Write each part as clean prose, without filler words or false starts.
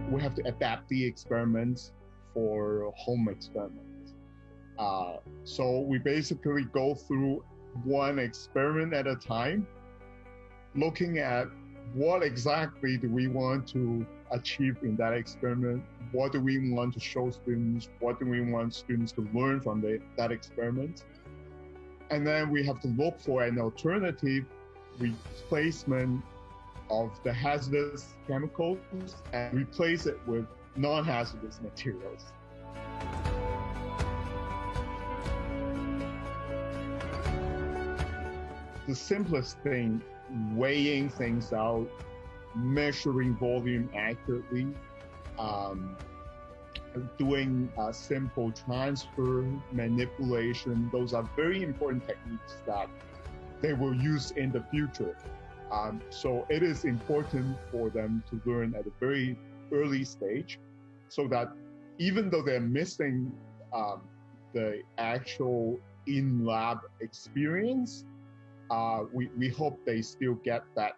We have to adapt the experiments for home experiments. So we basically go through one experiment at a time, looking at what exactly do we want to achieve in that experiment, what do we want to show students, what do we want students to learn from that experiment. And then we have to look for an alternative replacement of the hazardous chemicals and replace it with non-hazardous materials. The simplest thing, weighing things out, measuring volume accurately, doing simple transfer, manipulation, those are very important techniques that they will use in the future. So it is important for them to learn at a very early stage so that even though they're missing the actual in-lab experience, we hope they still get that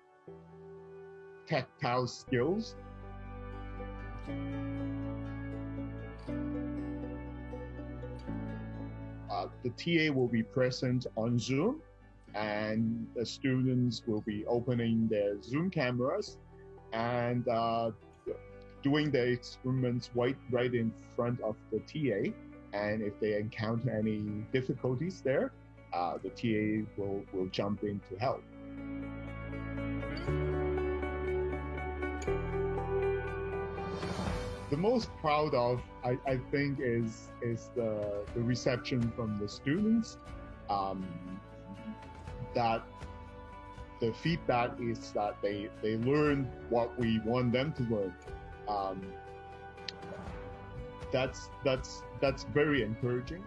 tactile skills. The TA will be present on Zoom, and the students will be opening their Zoom cameras and doing the experiments right in front of the TA. And if they encounter any difficulties there, the TA will jump in to help. The most proud of, I think, is the reception from the students. That the feedback is that they learn what we want them to learn. That's very encouraging.